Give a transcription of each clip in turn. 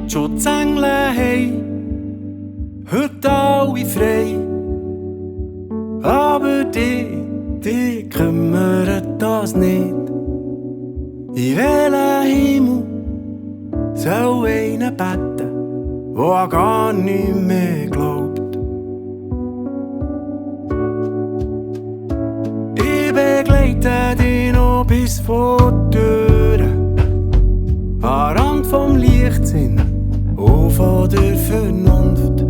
schon die Engel haben heute alle frei. Aber die kümmert das nicht. In welchen Himmel soll einer beten, der an gar nichts mehr glaubt? Ich begleite dich noch bis vor die Türe, an Rand vom Leichtsinn und von der Vernunft.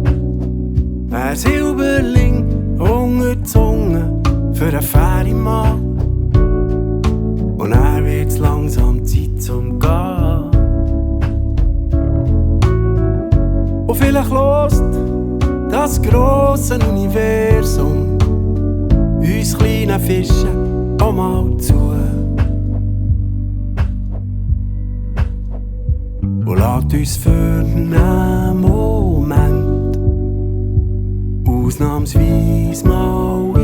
Wer Silberling unter die Zunge für einen Fährimann, und er wird's langsam Zeit zum Gehen. Und vielleicht hört das grosse Universum uns kleinen Fischen auch mal zu. Und lässt uns für einen Moment ausnahmsweise mal